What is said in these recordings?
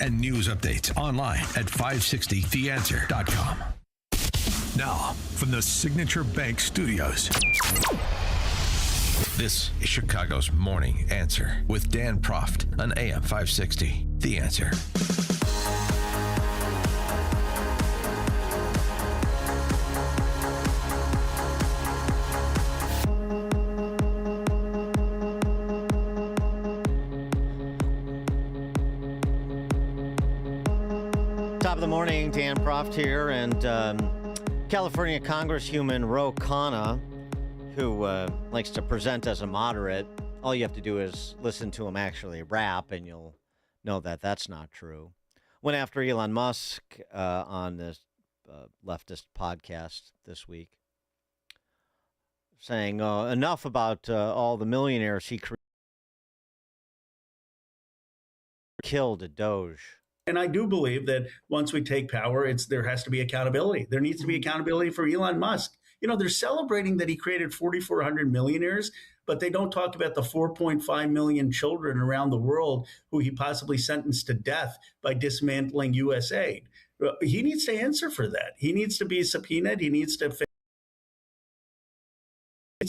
and news updates online at 560theanswer.com. Now, from the Signature Bank Studios, this is Chicago's Morning Answer with Dan Proft on AM 560. The Answer. Top of the morning, Dan Proft here, and California Congresswoman Ro Khanna, who likes to present as a moderate. All you have to do is listen to him actually rap, and you'll know that that's not true. Went after Elon Musk on this leftist podcast this week, saying enough about all the millionaires he killed at Doge. And I do believe that once we take power, there has to be accountability. There needs to be accountability for Elon Musk. You know, they're celebrating that he created 4,400 millionaires, but they don't talk about the 4.5 million children around the world who he possibly sentenced to death by dismantling USAID. He needs to answer for that. He needs to be subpoenaed. He needs to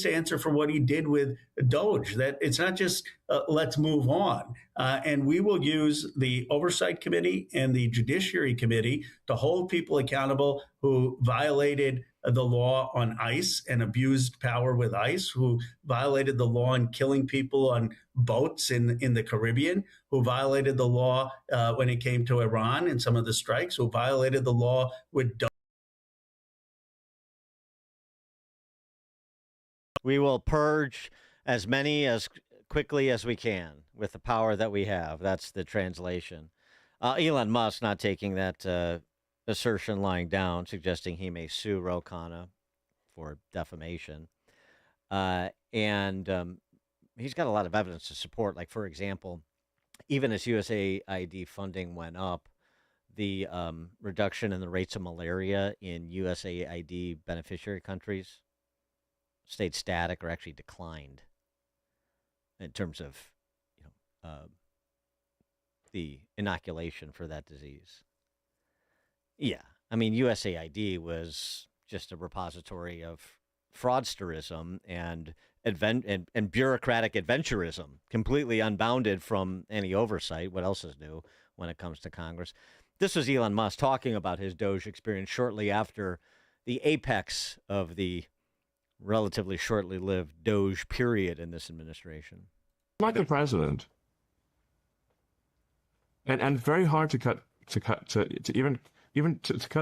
answer for what he did with Doge. That it's not just let's move on. And we will use the Oversight Committee and the Judiciary Committee to hold people accountable who violated the law on ICE and abused power with ICE, who violated the law on killing people on boats in the Caribbean, who violated the law when it came to Iran and some of the strikes, who violated the law with Doge. We will purge as many as quickly as we can with the power that we have. That's the translation. Elon Musk not taking that assertion lying down, suggesting he may sue Ro Khanna for defamation. And he's got a lot of evidence to support. Like, for example, even as USAID funding went up, the reduction in the rates of malaria in USAID beneficiary countries stayed static or actually declined in terms of, the inoculation for that disease. Yeah, I mean, USAID was just a repository of fraudsterism and bureaucratic adventurism, completely unbounded from any oversight. What else is new when it comes to Congress? This was Elon Musk talking about his Doge experience shortly after the apex of the relatively shortly lived Doge period in this administration. Like the president, and very hard to cut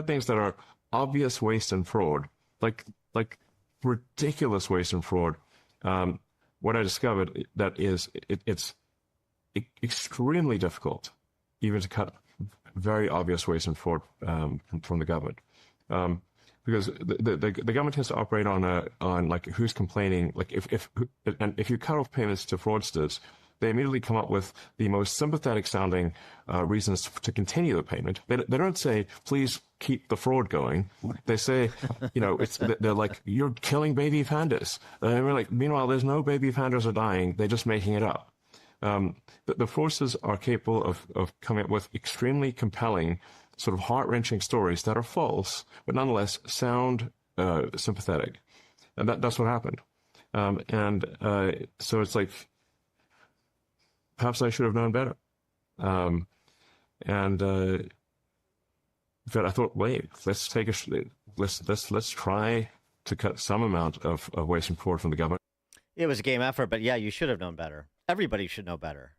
things that are obvious waste and fraud, like ridiculous waste and fraud. What I discovered that it's extremely difficult even to cut very obvious waste and fraud from the government. Because the government has to operate on like who's complaining. Like if you cut off payments to fraudsters, they immediately come up with the most sympathetic sounding reasons to continue the payment. They don't say, please keep the fraud going. They say, they're like, you're killing baby pandas. And we're like, meanwhile, there's no baby pandas are dying. They're just making it up. The fraudsters are capable of coming up with extremely compelling, sort of heart-wrenching stories that are false, but nonetheless sound sympathetic. And that's what happened. So it's like, perhaps I should have known better. But I thought, wait, let's try to cut some amount of waste and fraud from the government. It was a game effort, but yeah, you should have known better. Everybody should know better.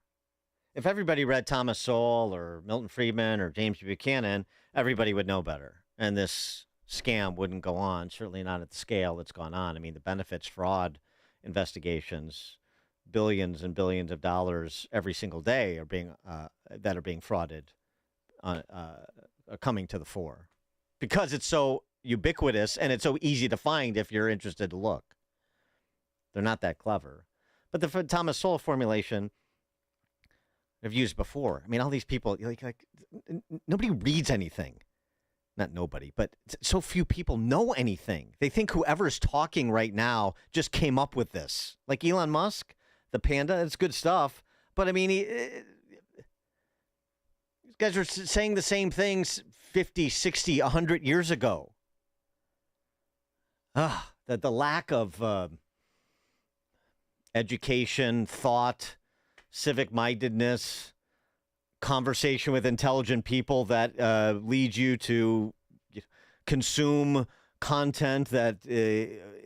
If everybody read Thomas Sowell or Milton Friedman or James Buchanan, everybody would know better. And this scam wouldn't go on, certainly not at the scale that's gone on. I mean, the benefits fraud investigations, billions and billions of dollars every single day are being frauded, coming to the fore because it's so ubiquitous and it's so easy to find if you're interested to look. They're not that clever. But the Thomas Sowell formulation I've used before. I mean, all these people, like nobody reads anything. Not nobody, but so few people know anything. They think whoever's talking right now just came up with this. Like Elon Musk, the panda, it's good stuff. But I mean, he's Guys were saying the same things 50, 60, 100 years ago. The lack of education, thought, civic-mindedness, conversation with intelligent people that lead you to consume content that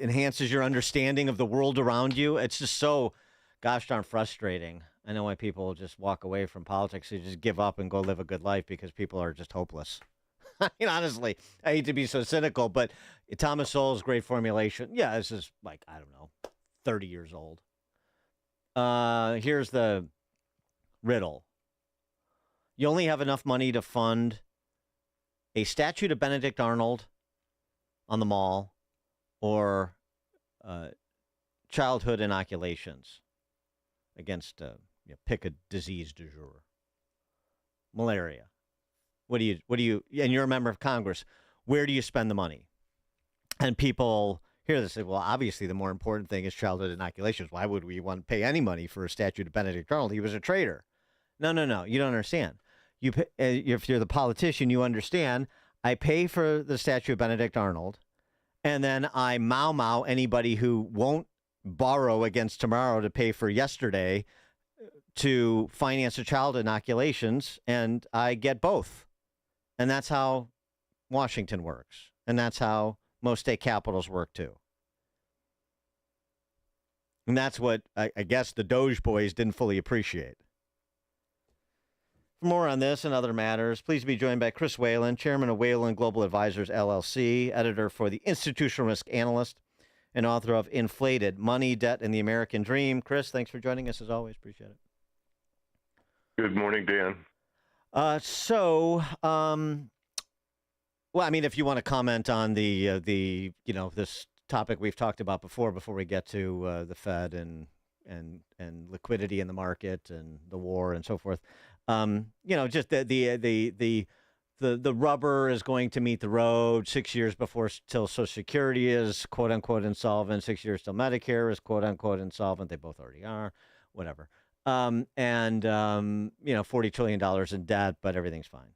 enhances your understanding of the world around you. It's just so gosh darn frustrating. I know why people just walk away from politics. They just give up and go live a good life because people are just hopeless. I mean, honestly, I hate to be so cynical, but Thomas Sowell's great formulation. Yeah, this is like, I don't know, 30 years old. Here's the riddle. You only have enough money to fund a statue to Benedict Arnold on the mall or childhood inoculations against, pick a disease du jour. Malaria. What do you, and you're a member of Congress, where do you spend the money? And people hear this and say, well, obviously the more important thing is childhood inoculations. Why would we want to pay any money for a statue to Benedict Arnold? He was a traitor. No. You don't understand. If you're the politician, you understand. I pay for the statue of Benedict Arnold, and then I mau anybody who won't borrow against tomorrow to pay for yesterday to finance the child inoculations, and I get both. And that's how Washington works. And that's how most state capitals work, too. And that's what I guess the Doge boys didn't fully appreciate. For more on this and other matters, please be joined by Chris Whalen, chairman of Whalen Global Advisors, LLC, editor for the Institutional Risk Analyst, and author of Inflated Money, Debt, and the American Dream. Chris, thanks for joining us as always. Appreciate it. Good morning, Dan. Well, I mean, if you want to comment on the this topic we've talked about before we get to the Fed and liquidity in the market and the war and so forth, just the rubber is going to meet the road 6 years before till Social Security is quote unquote insolvent, 6 years till Medicare is quote unquote insolvent. They both already are, whatever. $40 trillion in debt, but everything's fine.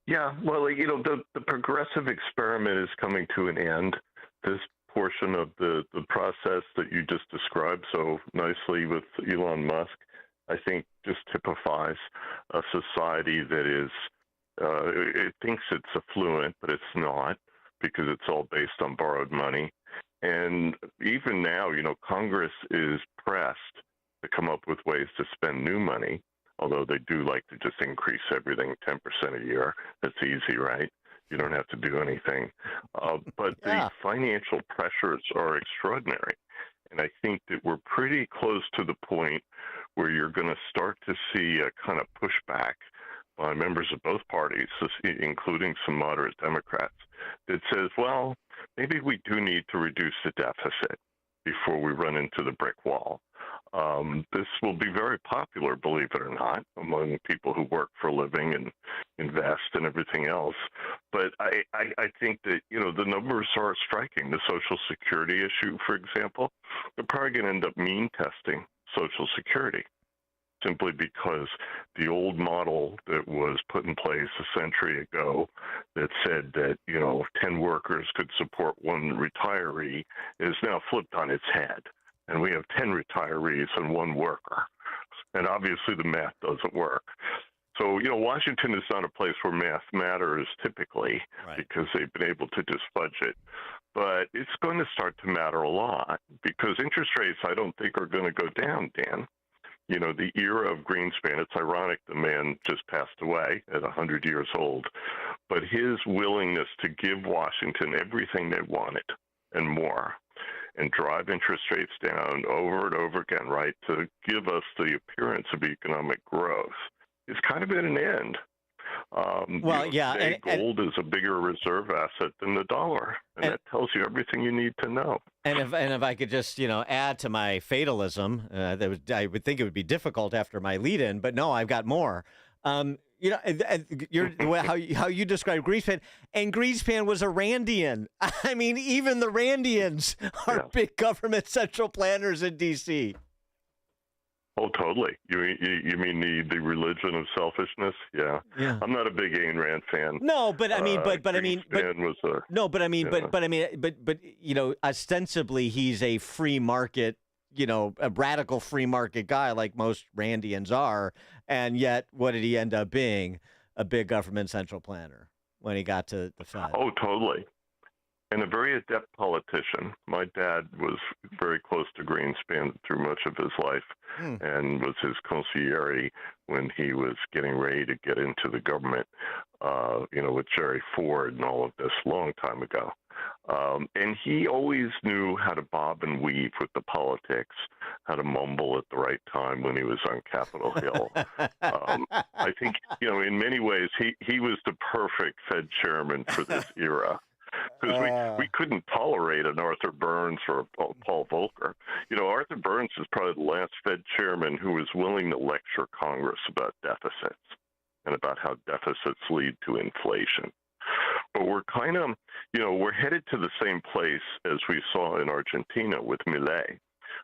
Yeah, well, the progressive experiment is coming to an end. This portion of the process that you just described so nicely with Elon Musk, I think just typifies a society that is, it thinks it's affluent, but it's not, because it's all based on borrowed money. And even now, Congress is pressed to come up with ways to spend new money, although they do like to just increase everything 10% a year. That's easy, right? You don't have to do anything. But the financial pressures are extraordinary. And I think that we're pretty close to the point where you're going to start to see a kind of pushback by members of both parties, including some moderate Democrats, that says, well, maybe we do need to reduce the deficit before we run into the brick wall. This will be very popular, believe it or not, among people who work for a living and invest and everything else. But I think that, the numbers are striking. The Social Security issue, for example, they're probably going to end up mean testing Social Security, simply because the old model that was put in place a century ago that said that, 10 workers could support one retiree is now flipped on its head. And we have 10 retirees and one worker. And obviously the math doesn't work. So, Washington is not a place where math matters typically, right, because they've been able to just fudge it. But it's going to start to matter a lot, because interest rates, I don't think, are going to go down, Dan. The era of Greenspan, it's ironic the man just passed away at 100 years old, but his willingness to give Washington everything they wanted and more, and drive interest rates down over and over again, right, to give us the appearance of economic growth, is kind of at an end. Today, gold is a bigger reserve asset than the dollar, and that tells you everything you need to know. And if I could just add to my fatalism, I would think it would be difficult after my lead-in, but no, I've got more. How you describe Greenspan, and Greenspan was a Randian. I mean, even the Randians are big government central planners in D.C. Oh, totally. You mean the religion of selfishness? Yeah. Yeah. I'm not a big Ayn Rand fan. No, but I mean, but I mean, but Greenspan was a no, but I mean, you know. but I mean, but ostensibly he's a free market, a radical free market guy like most Randians are, and yet what did he end up being? A big government central planner when he got to the Fed. Oh, totally. And a very adept politician. My dad was very close to Greenspan through much of his life and was his consigliere when he was getting ready to get into the government, with Jerry Ford and all of this long time ago. And he always knew how to bob and weave with the politics, how to mumble at the right time when he was on Capitol Hill. I think, in many ways, he was the perfect Fed chairman for this era. Because we couldn't tolerate an Arthur Burns or a Paul Volcker. Arthur Burns is probably the last Fed chairman who was willing to lecture Congress about deficits and about how deficits lead to inflation. But we're kind of, we're headed to the same place as we saw in Argentina with Milei,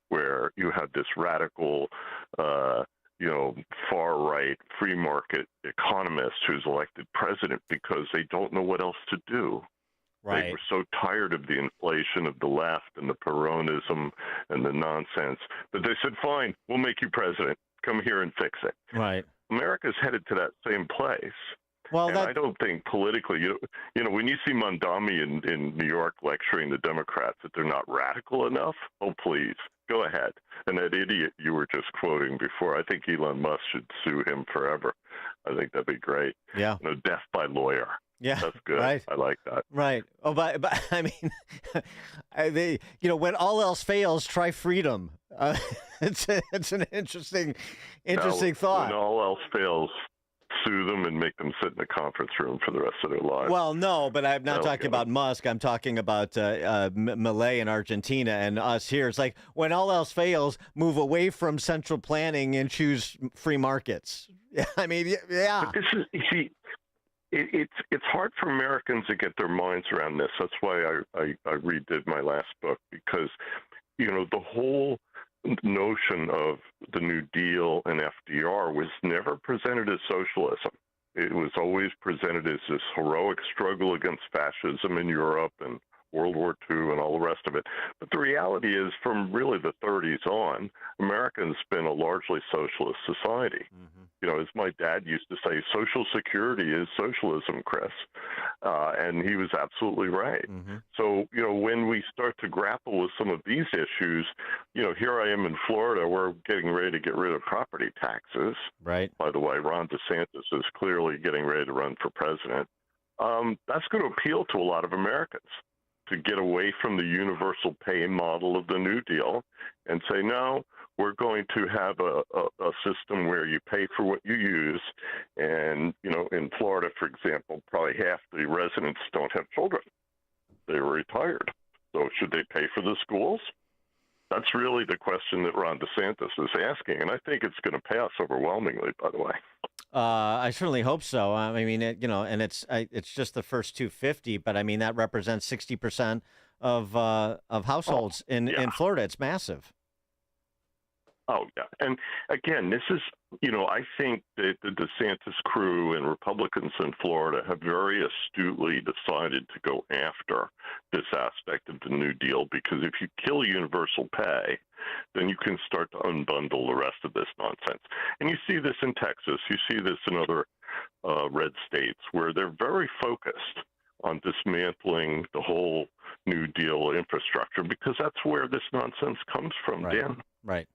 where you had this radical, far-right free market economist who's elected president because they don't know what else to do. Right. They were so tired of the inflation of the left and the Peronism and the nonsense that they said, fine, we'll make you president. Come here and fix it. Right. America's headed to that same place. Well, and I don't think politically, when you see Mondami in New York lecturing the Democrats that they're not radical enough, oh, please, go ahead. And that idiot you were just quoting before, I think Elon Musk should sue him forever. I think that'd be great. Yeah. Death by lawyer. Yeah, that's good. Right. I like that. Right. Oh, but I mean, when all else fails, try freedom. It's an interesting thought. When all else fails, sue them and make them sit in a conference room for the rest of their lives. Well, no, but I'm not talking about Musk. I'm talking about Milei in Argentina and us here. It's like when all else fails, move away from central planning and choose free markets. I mean, yeah. But this is, you see, it's hard for Americans to get their minds around this. That's why I redid my last book, because, the whole notion of the New Deal and FDR was never presented as socialism. It was always presented as this heroic struggle against fascism in Europe and World War II and all the rest of it. But the reality is, from really the 30s on, America's been a largely socialist society. Mm-hmm. As my dad used to say, Social Security is socialism, Chris. And he was absolutely right. Mm-hmm. So, when we start to grapple with some of these issues, here I am in Florida, we're getting ready to get rid of property taxes. Right. By the way, Ron DeSantis is clearly getting ready to run for president. That's going to appeal to a lot of Americans, to get away from the universal pay model of the New Deal and say, no, we're going to have a system where you pay for what you use. And, in Florida, for example, probably half the residents don't have children. They're retired. So should they pay for the schools? That's really the question that Ron DeSantis is asking. And I think it's going to pass overwhelmingly, by the way. I certainly hope so. I mean, and it's just the first 250, but I mean, that represents 60% of households in Florida. It's massive. Oh, yeah. And again, this is, I think that the DeSantis crew and Republicans in Florida have very astutely decided to go after this aspect of the New Deal, because if you kill universal pay, then you can start to unbundle the rest of this nonsense. And you see this in Texas. You see this in other red states where they're very focused on dismantling the whole New Deal infrastructure, because that's where this nonsense comes from, right. Dan. Right.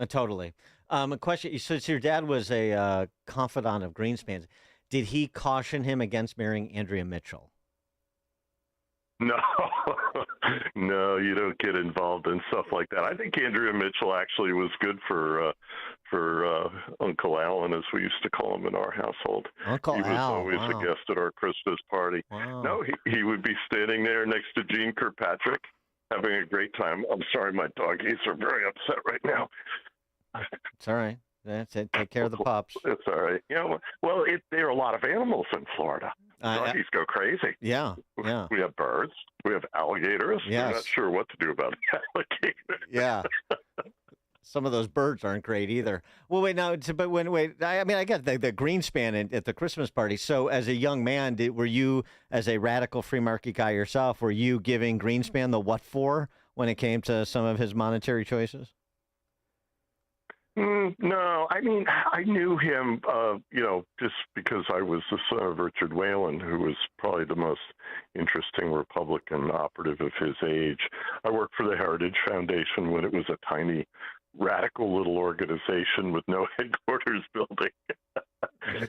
Totally. A question. So your dad was a confidant of Greenspan's. Did he caution him against marrying Andrea Mitchell? No, no, you don't get involved in stuff like that. I think Andrea Mitchell actually was good for Uncle Alan, as we used to call him in our household. Uncle Al, he was always a guest at our Christmas party. Wow. No, he would be standing there next to Jean Kirkpatrick, having a great time. I'm sorry, my doggies are very upset right now. It's all right. Take care of the pups. It's all right. Well, there are a lot of animals in Florida. Doggies go crazy. Yeah. We have birds. We have alligators. Yes. We're not sure what to do about the alligators. Yeah. some of those birds aren't great either. Well, wait, now, but wait. I mean, I get the Greenspan at the Christmas party. So, as a young man, were you, as a radical free market guy yourself, were you giving Greenspan the what for when it came to some of his monetary choices? No, I mean, I knew him, just because I was the son of Richard Whalen, who was probably the most interesting Republican operative of his age. I worked for the Heritage Foundation when it was a tiny, radical little organization with no headquarters building.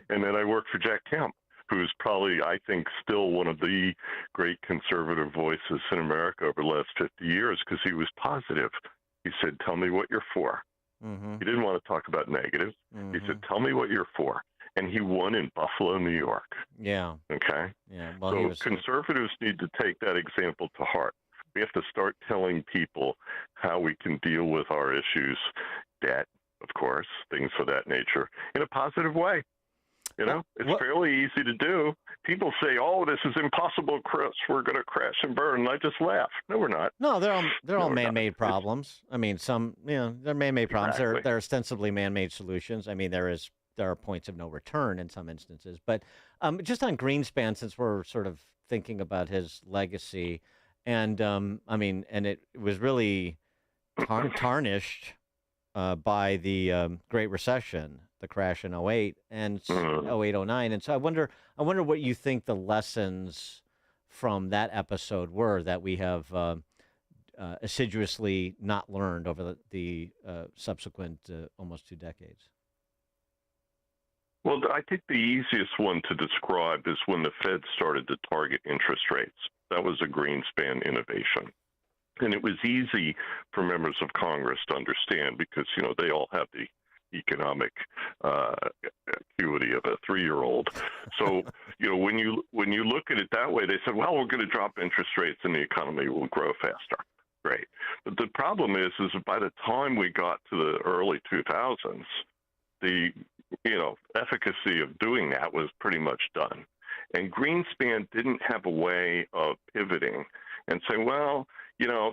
And then I worked for Jack Kemp, who's probably, I think, still one of the great conservative voices in America over the last 50 years, because he was positive. He said, tell me what you're for. Mm-hmm. He didn't want to talk about negatives. Mm-hmm. He said, tell me what you're for. And he won in Buffalo, New York. Yeah. Okay? Yeah. Well, so conservatives need to take that example to heart. We have to start telling people how we can deal with our issues, debt, of course, things of that nature, in a positive way. It's fairly easy to do. People say, "Oh, this is impossible, Chris. We're going to crash and burn." And I just laugh. No, we're not. No, they're all man-made problems. I mean, they're man-made problems. Exactly. They're ostensibly man-made solutions. I mean, there are points of no return in some instances. But just on Greenspan, since we're sort of thinking about his legacy, and and it was really tarnished by the Great Recession, the crash in '08 and '08, '09. And so I wonder what you think the lessons from that episode were that we have assiduously not learned over the subsequent almost 2 decades. Well, I think the easiest one to describe is when the Fed started to target interest rates. That was a Greenspan innovation. And it was easy for members of Congress to understand because, they all have the economic acuity of a 3-year-old. So, when you look at it that way, they said, well, we're going to drop interest rates and the economy will grow faster. Great. But the problem is by the time we got to the early 2000s, the, efficacy of doing that was pretty much done. And Greenspan didn't have a way of pivoting and saying, well,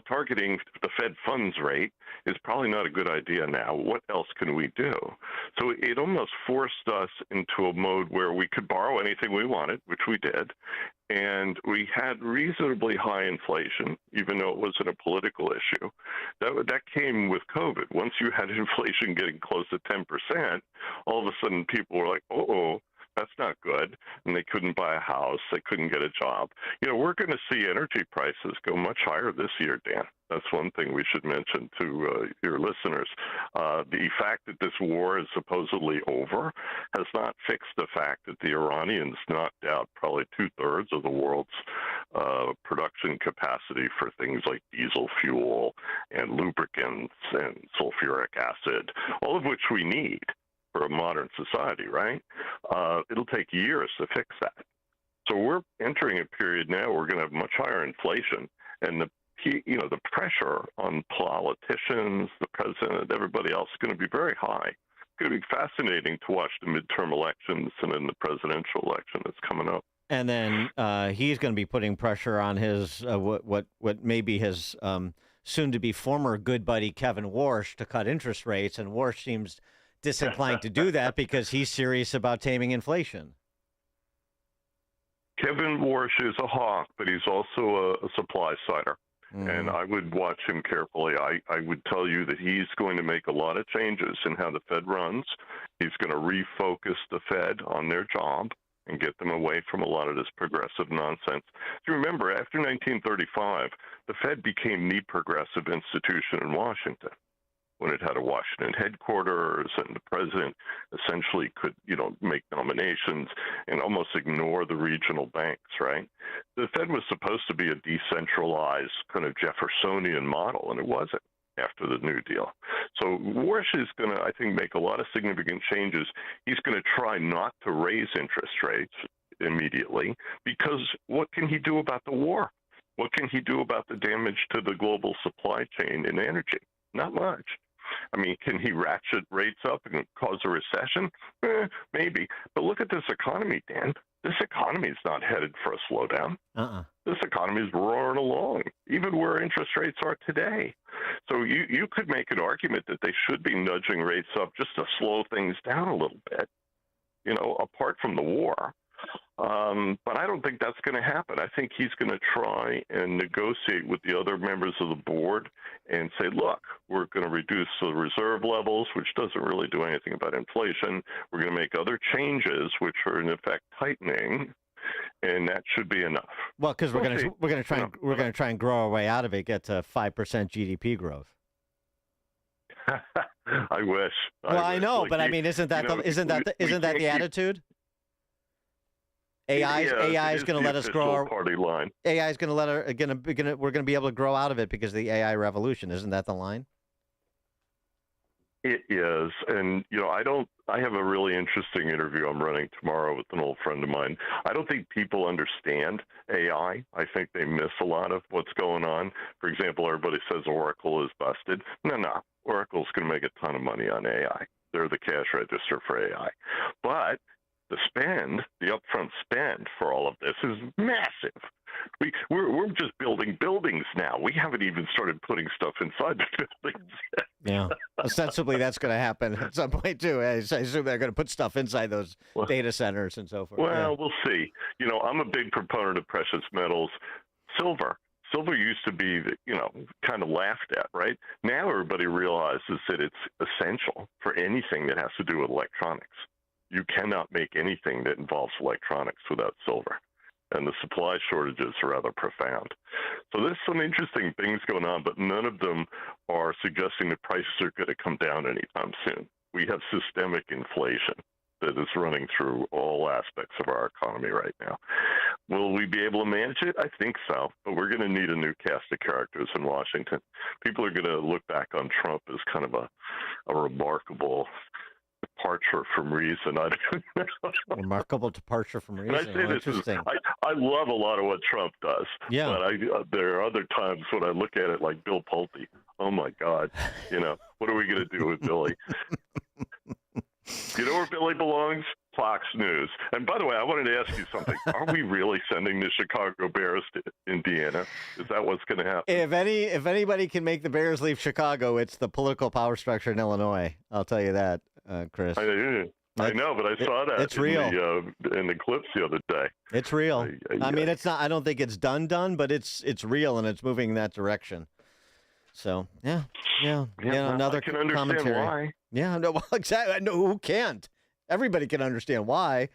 targeting the Fed funds rate is probably not a good idea now. What else can we do? So it almost forced us into a mode where we could borrow anything we wanted, which we did, and we had reasonably high inflation, even though it wasn't a political issue. That came with COVID. Once you had inflation getting close to 10%, all of a sudden people were like, uh-oh, that's not good. And they couldn't buy a house. They couldn't get a job. We're going to see energy prices go much higher this year, Dan. That's one thing we should mention to your listeners. The fact that this war is supposedly over has not fixed the fact that the Iranians knocked out probably 2/3 of the world's production capacity for things like diesel fuel and lubricants and sulfuric acid, all of which we need for a modern society, right? It'll take years to fix that. So we're entering a period now where we're going to have much higher inflation, and the pressure on politicians, the president, everybody else is going to be very high. It's going to be fascinating to watch the midterm elections and then the presidential election that's coming up. And then he's going to be putting pressure on his what may be his soon-to-be former good buddy Kevin Warsh to cut interest rates, and Warsh seems disinclined to do that because he's serious about taming inflation. Kevin Warsh is a hawk, but he's also a supply sider. And I would watch him carefully. I would tell you that he's going to make a lot of changes in how the Fed runs. He's going to refocus the Fed on their job and get them away from a lot of this progressive nonsense. So remember, after 1935, the Fed became the progressive institution in Washington, when it had a Washington headquarters and the president essentially could, make nominations and almost ignore the regional banks, right? The Fed was supposed to be a decentralized kind of Jeffersonian model, and it wasn't after the New Deal. So Warsh is going to, I think, make a lot of significant changes. He's going to try not to raise interest rates immediately because what can he do about the war? What can he do about the damage to the global supply chain in energy? Not much. I mean, can he ratchet rates up and cause a recession? Maybe. But look at this economy, Dan. This economy is not headed for a slowdown. This economy is roaring along, even where interest rates are today. So you could make an argument that they should be nudging rates up just to slow things down a little bit, apart from the war. But I don't think that's going to happen. I think he's going to try and negotiate with the other members of the board and say, look, we're going to reduce the reserve levels, which doesn't really do anything about inflation. We're going to make other changes, which are in effect tightening, and that should be enough. Well, because we're going to try and grow our way out of it, get to 5% GDP growth. I wish. Well, I know, but I mean, isn't that the attitude? AI is going to let us grow. Party line. AI is going to we're going to be able to grow out of it because of the AI revolution. Isn't that the line? It is, and I have a really interesting interview I'm running tomorrow with an old friend of mine. I don't think people understand AI. I think they miss a lot of what's going on. For example, everybody says Oracle is busted. No, Oracle's going to make a ton of money on AI. They're the cash register for AI, but the upfront spend for all of this is massive. We're just building buildings now. We haven't even started putting stuff inside the buildings. Yeah, ostensibly that's going to happen at some point too. I assume they're going to put stuff inside those data centers and so forth. Well, we'll see. I'm a big proponent of precious metals. Silver used to be, kind of laughed at, right? Now everybody realizes that it's essential for anything that has to do with electronics. You cannot make anything that involves electronics without silver. And the supply shortages are rather profound. So there's some interesting things going on, but none of them are suggesting the prices are going to come down anytime soon. We have systemic inflation that is running through all aspects of our economy right now. Will we be able to manage it? I think so, but we're going to need a new cast of characters in Washington. People are going to look back on Trump as kind of a remarkable departure from reason. I don't know. Remarkable departure from reason. And I say interesting. I love a lot of what Trump does. Yeah. But there are other times when I look at it like Bill Pulte. Oh my God, what are we going to do with Billy? You know where Billy belongs? Fox News. And by the way, I wanted to ask you something. Are we really sending the Chicago Bears to Indiana? Is that what's going to happen? If anybody can make the Bears leave Chicago, it's the political power structure in Illinois. I'll tell you that, Chris. I know, but I saw that it's real. In the clips the other day. It's real. I mean, it's not. I don't think it's done, but it's real and it's moving in that direction. So yeah. Another I can understand commentary. Why. Yeah, no, well, exactly. No, who can't? Everybody can understand why,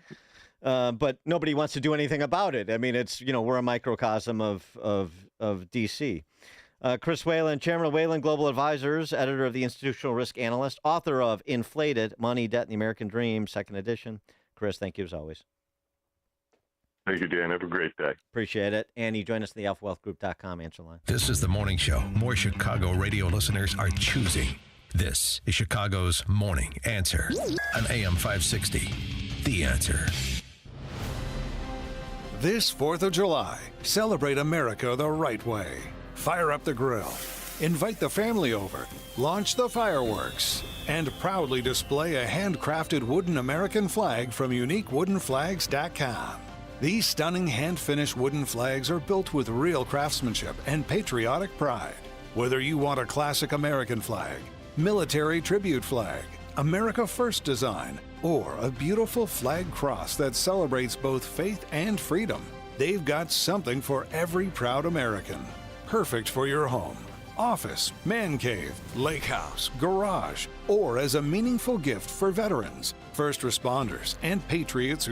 but nobody wants to do anything about it. I mean, it's we're a microcosm of D.C. Chris Whalen, chairman of Whalen Global Advisors, editor of the Institutional Risk Analyst, author of Inflated: Money, Debt, and the American Dream, second edition. Chris, thank you as always. Thank you, Dan. Have a great day. Appreciate it. And you join us at the alphawealthgroup.com answer line. This is the morning show more Chicago radio listeners are choosing. This is Chicago's Morning Answer on AM 560. The Answer. This 4th of July, celebrate America the right way. Fire up the grill, invite the family over, launch the fireworks, and proudly display a handcrafted wooden American flag from uniquewoodenflags.com. These stunning hand-finished wooden flags are built with real craftsmanship and patriotic pride. Whether you want a classic American flag, military tribute flag, America First design, or a beautiful flag cross that celebrates both faith and freedom, they've got something for every proud American. Perfect for your home, office, man cave, lake house, garage, or as a meaningful gift for veterans, first responders, and patriots who